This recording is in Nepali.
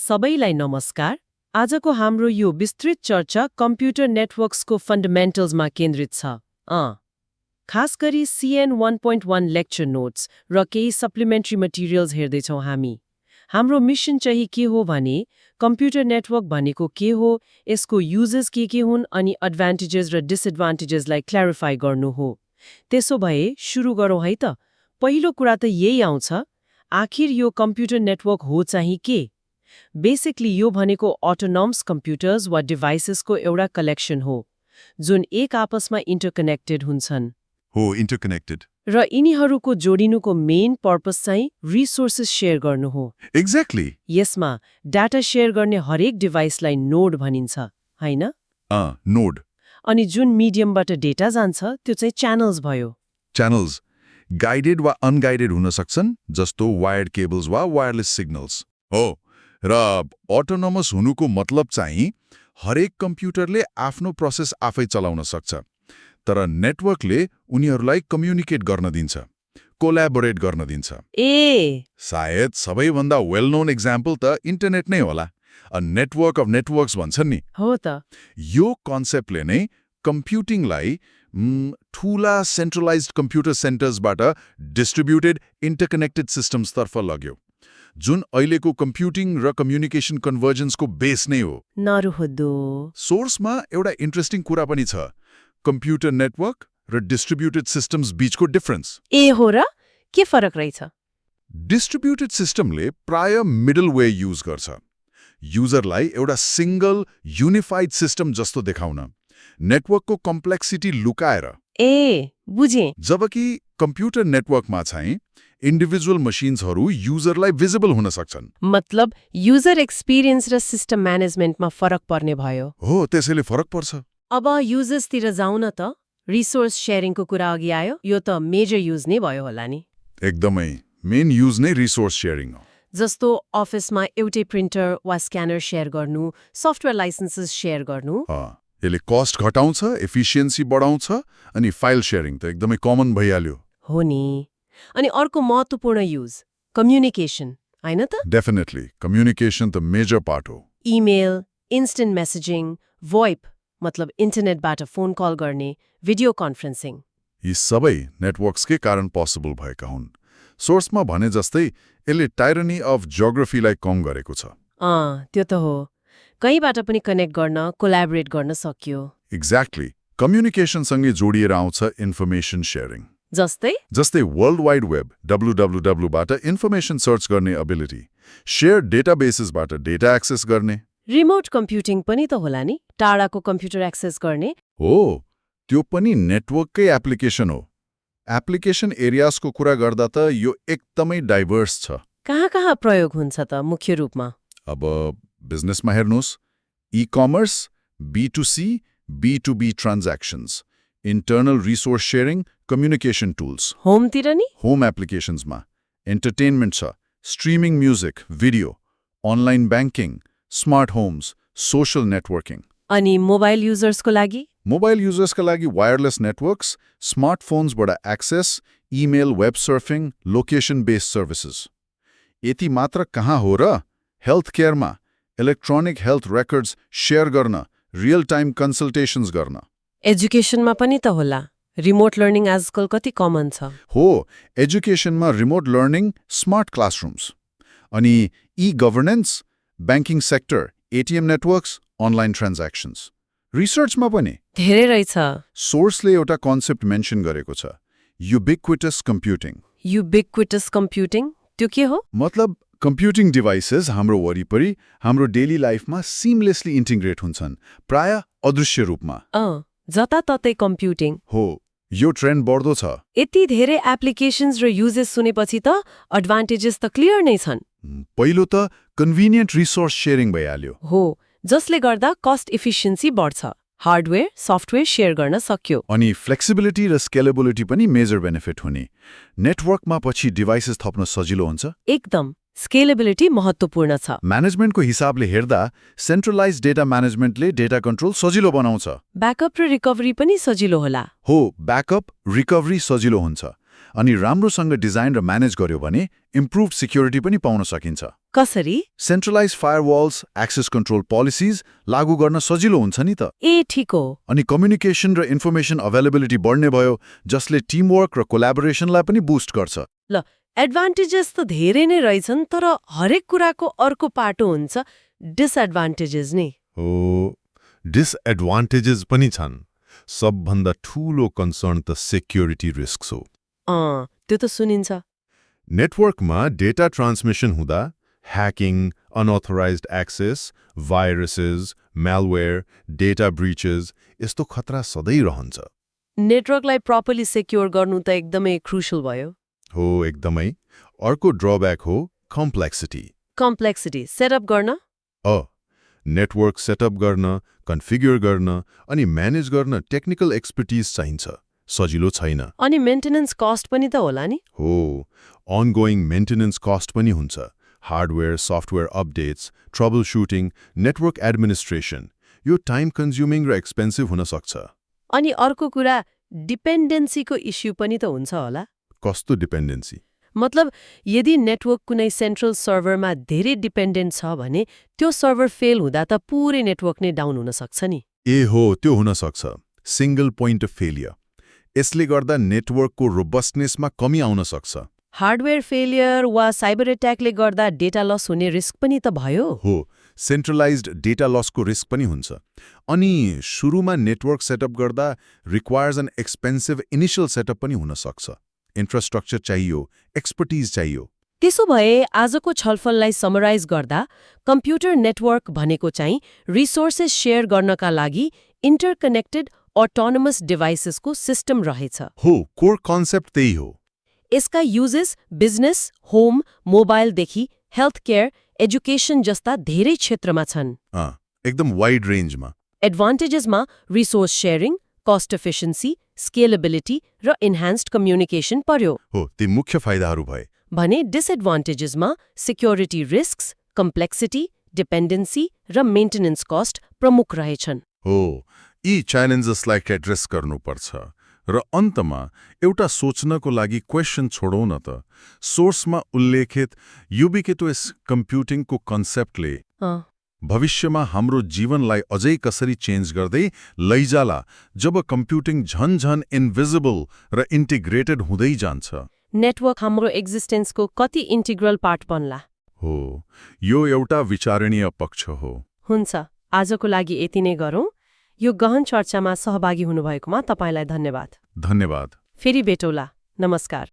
सबैलाई नमस्कार। आजको हाम्रो यो विस्तृत चर्चा कम्प्युटर नेटवर्क्सको फन्डामेन्टल्समा केन्द्रित छ। खास गरी CN 1.1 लेक्चर नोट्स र केही सप्लिमेन्ट्री मटेरियल्स हेर्दैछौँ हामी। हाम्रो मिसन चाहिँ के हो भने कम्प्युटर नेटवर्क भनेको के हो, यसको युजेस के हुन् अनि एडभान्टेजेस र डिसएडभान्टेजेसलाई क्ल्यारिफाई गर्नु हो। त्यसो भए सुरु गरौँ है त। पहिलो कुरा त यही आउँछ, आखिर यो कम्प्युटर नेटवर्क हो चाहिँ के? बेसिकली यो भनेको अटोनोमस कम्प्युटर्स वा डिभाइसेसको एउटा कलेक्सन हो जुन एक आपसमा इन्टरकनेक्टेड हुन्छन्। हो, इन्टरकनेक्टेड। र यिनीहरूको जोडिनुको मेन पर्पस चाहिँ रिसोर्सेस शेयर गर्नु हो। एक्ज्याक्टली। यसमा डाटा शेयर गर्ने हरेक डिभाइसलाई नोड भनिन्छ, हैन? नोड। अनि जुन मिडियमबाट डेटा जान्छ त्यो चाहिँ च्यानल्स भयो। च्यानल्स गाइडेड वा अनगाइडेड हुन सक्छन्, जस्तो वायर्ड केबल्स वा वायरलेस सिग्नल्स। हो, र अटोनोमस हुनुको मतलब चाहिँ हरेक कम्प्युटरले आफ्नो प्रोसेस आफै चलाउन सक्छ, तर नेटवर्कले उनीहरूलाई कम्युनिकेट गर्न दिन्छ, कोल्याबोरेट गर्न दिन्छ। सायद सबैभन्दा वेल नोन एक्जाम्पल त इन्टरनेट नै होला। अ नेटवर्क अफ नेटवर्क्स भन्छन् नि। हो त। यो कन्सेप्टले नै कम्प्युटिङलाई ठूला सेन्ट्रलाइज्ड कम्प्युटर सेन्टर्सबाट डिस्ट्रिब्युटेड इन्टरकनेक्टेड सिस्टम्सतर्फ लग्यो, जुन अहिलेको कम्प्युटिङ र कम्युनिकेसन कन्भर्जेन्सको बेस नै हो। नारुहोदो। सोर्समा एउटा इन्ट्रेस्टिङ कुरा पनि छ, कम्प्युटर नेटवर्क र डिस्ट्रिब्युटेड सिस्टम्स बीचको डिफरेन्स। हो र? के फरक रहेछ? डिस्ट्रिब्युटेड सिस्टमले प्राय मिडल वे युज गर्छ, युजरलाई एउटा सिंगल युनिफाइड सिस्टम जस्तो देखाउन, नेटवर्कको कम्प्लेक्सिटी लुकाएर। बुझेँ। जबकि कम्प्युटर नेटवर्कमा चाहिँ इन्डिभिजुअल मसिन्सहरू युजरलाई भिजिबल हुन सक्छन्। मतलब युजर एक्सपिरियन्स र सिस्टम म्यानेजमेन्टमा फरक पर्ने भयो। हो, त्यसैले फरक पर्छ। अब युजर्सतिर जाउँ न त। रिसोर्स शेयरिङको कुरा अघि आयो, यो त मेजर युज नै भयो होला नि। एकदमै मेन युज नै रिसोर्स शेयरिङ हो। जस्तो अफिसमा एउटै प्रिन्टर वा स्क्यानर शेयर गर्नु, सफ्टवेयर लाइसेन्सेस शेयर गर्नु। यसले कस्ट घटाउँछ, एफिसियन्सी बढाउँछ, अनि फाइल शेयरिङ त एकदमै कमन भइहाल्यो। हो नि। अनि अर्को महत्त्वपूर्ण युज कम्युनिकेसन, हैन त? डेफिनेटली कम्युनिकेसन त मेजर पार्ट हो। इमेल, इन्स्टेन्ट मेसेजिङ, VoIP मतलब इन्टरनेटबाट फोन कल गर्ने, भिडियो कन्फरेन्सिङ। यी सबै नेटवर्क्सकै कारण पोसिबल भएका हुन्। सोर्समा भने जस्तै यसले टाइरनी अफ जियोग्राफीलाई कम गरेको छ। त्यो त हो। कहीँबाट पनि कनेक्ट गर्न, कोल्याबोरेट गर्न सकियो। एक्ज्याक्टली। कम्युनिकेसनसँगै जोडिएर आउँछ इन्फर्मेसन शेयरिङ। जस्तै world wide web WWW information search गर्ने एबिलिटी, शेयर डेटाबेसेसबाट डेटा एक्सेस गर्ने। रिमोट कम्प्युटिङ पनि त होला नि, टाढाको कम्प्युटर एक्सेस गर्ने। हो, त्यो पनि नेटवर्ककै एप्लिकेसन हो। एप्लिकेसन एरियाजको कुरा गर्दा त यो एकदमै डाइभर्स छ। कहाँ प्रयोग हुन्छ त मुख्य रूपमा? अब बिजनेसमा हेर्नुहोस्, ecommerce, B2C, B2B transactions, internal resource sharing, communication tools. होमतिर नि? होम एप्लिकेसन्समा एन्टरटेनमेन्ट छ, streaming music, video, online banking, smart homes, social networking. अनि मोबाइल युजर्सको लागि? मोबाइल युजर्सका लागि वायरलेस नेटवर्क्स, स्मार्टफोन्सबाट access, email, web surfing, location based services. यति मात्र कहाँ हो र? हेल्थ केयरमा इलेक्ट्रोनिक हेल्थ रेकर्ड्स शेयर गर्न, रियल टाइम कन्सल्टेसन्स गर्न। एजुकेसनमा पनि त होला। रिमोट लर्निङ आजकल कति कमन छ। हो, एजुकेसनमा रिमोट लर्निङ, स्मार्ट क्लासरुम्स। अनि egovernance, banking sector, ATM networks, online transactions. रिसर्चमा पनि धेरै रहेछ। सोर्सले एउटा कन्सेप्ट मेन्सन गरेको छ, युबिक्विटस कम्प्युटिङ। युबिक्विटस कम्प्युटिङ त्यो के हो? मतलब कम्प्युटिङ डिभाइसेस हाम्रो वरिपरि, हाम्रो डेली लाइफमा सिमलेसली इन्टिग्रेट हुन्छन्, प्राय अदृश्य रूपमा। जताततै कम्प्युटिङ। हो, यो ट्रेन्ड बढ्दो छ। यति धेरै एप्लिकेसन्स र युजेस सुनेपछि त एडभान्टेजेस त क्लियर नै छन्। पहिलो त कन्भिनियन्ट रिसोर्स शेयरिङ भइहाल्यो। हो, जसले गर्दा कस्ट इफिसियन्सी बढ्छ, हार्डवेयर सफ्टवेयर शेयर गर्न सक्यो। अनि फ्लेक्सिबिलिटी र स्केलेबिलिटी पनि मेजर बेनिफिट हुने। नेटवर्कमा पछि डिभाइसेस थप्न सजिलो हुन्छ। एकदम। स्केलेबिलिटी महत्त्वपूर्ण छ। म्यानेजमेन्टको हिसाबले हेर्दा सेन्ट्रलाइज डेटा म्यानेजमेन्टले डेटा कन्ट्रोल सजिलो बनाउँछ। ब्याकअप र रिकभरी पनि सजिलो होला। हो, ब्याकअप रिकभरी सजिलो हुन्छ। अनि राम्रोसँग डिजाइन र म्यानेज गर्यो भने इम्प्रुभड सिक्युरिटी पनि पाउन सकिन्छ। कसरी? सेन्ट्रलाइज फायरवल्स, एक्सेस कन्ट्रोल पोलिसिज लागू गर्न सजिलो हुन्छ नि त। ए ठीक हो। अनि कम्युनिकेसन र इन्फर्मेसन अभाइलेबिलिटी बढ्ने भयो, जसले टिमवर्क र कोल्याबोरेसनलाई पनि बुस्ट गर्छ। ल एडभान्टेजेस त धेरै नै रहेछन्, तर हरेक कुराको अर्को पाटो हुन्छ डिसएडभान्टेजेस नि। हो, डिसएडभान्टेजेस पनि छन्। सबभन्दा ठूलो कन्सर्न त सेक्युरिटी रिस्क हो। त्यो त सुनिन्छ। नेटवर्कमा डेटा ट्रान्समिसन हुँदा hacking, unauthorised access, viruses, malware, data breaches यस्तो खतरा सधैँ रहन्छ। नेटवर्कलाई प्रपरली सेक्योर गर्नु त एकदमै क्रुशल भयो। हो, एकदमै। अर्को ड्रब्याक हो कम्प्लेक्सिटी। कम्प्लेक्सिटी सेटअप गर्न? नेटवर्क सेटअप गर्न, कन्फिगर गर्न अनि म्यानेज गर्न टेक्निकल एक्सपर्टिज चाहिन्छ। सजिलो छैन। अनि मेन्टेनेन्स कस्ट पनि त होला नि? हो, अनगोइङ मेन्टेनेन्स कस्ट पनि हुन्छ। Hardware, software updates, trouble shooting, network administration, यो टाइम कन्ज्युमिङ र एक्सपेन्सिभ हुन सक्छ। अनि अर्को कुरा डिपेन्डेन्सीको इस्यु पनि त हुन्छ होला? कस्तो डिपेन्डेन्सी? मतलब यदि नेटवर्क कुनै सेन्ट्रल सर्भरमा धेरै डिपेन्डेन्ट छ भने त्यो सर्भर फेल हुँदा त पुरै नेटवर्क नै डाउन हुन सक्छ नि। हो, त्यो हुन सक्छ। Single point of failure. यसले गर्दा नेटवर्कको रोबस्टनेसमा कमी आउन सक्छ। हार्डवेयर फेलियर वा साइबर एट्याकले गर्दा डेटा लस हुने रिस्क पनि त भयो। हो, सेन्ट्रलाइज्ड डेटा लसको रिस्क पनि हुन्छ। अनि सुरुमा नेटवर्क सेटअप गर्दा requires an expensive initial setup पनि हुन सक्छ। इन्फ्रास्ट्रक्चर चाहियो, एक्सपर्टिज चाहियो। त्यसो भए आजको छलफललाई समराइज गर्दा कम्प्युटर नेटवर्क भनेको चाहिँ रिसोर्सेस शेयर गर्नका लागि इन्टरकनेक्टेड अटोनोमस डिभाइसेसको सिस्टम रहेछ। हो, कोर कन्सेप्ट त्यही हो। यसका युजेस बिजनेस, होम, मोबाइलदेखि हेल्थ केयर, एजुकेसन जस्ता धेरै क्षेत्रमा छन्। एकदम वाइड रेन्जमा। एडभान्टेजेसमा resource sharing, cost efficiency, scalability र इन्हान्स्ड कम्युनिकेसन पर्यो। हो, ती मुख्य फाइदाहरू भए। भने डिसएडभान्टेजेसमा सिक्योरिटी रिस्क्स, कम्प्लेक्सिटी, डिपेन्डेन्सी र मेन्टेनेन्स कस्ट प्रमुख रहेछन्। हो, यी च्यालेन्जेसलाई एड्रेस गर्नुपर्छ। र अन्तमा एउटा सोच्नको लागि क्वेसन छोडौँ न त। सोर्समा उल्लेखित युबिक्युटस कम्प्युटिङको कन्सेप्टले भविष्यमा हाम्रो जीवनलाई अझै कसरी चेन्ज गर्दै लैजाला जब कम्प्युटिङ झन इन्भिजिबल र इन्टिग्रेटेड हुँदै जान्छ। नेटवर्क हाम्रो एक्जिस्टेन्सको कति इन्टिग्रल पार्ट बन्ला? हो, यो एउटा विचारणीय पक्ष हो। हुन्छ, आजको लागि यति नै गरौँ। यो गहन चर्चामा सहभागी हुनुभएकोमा तपाईँलाई धन्यवाद। धन्यवाद। फेरि भेटौँला। नमस्कार।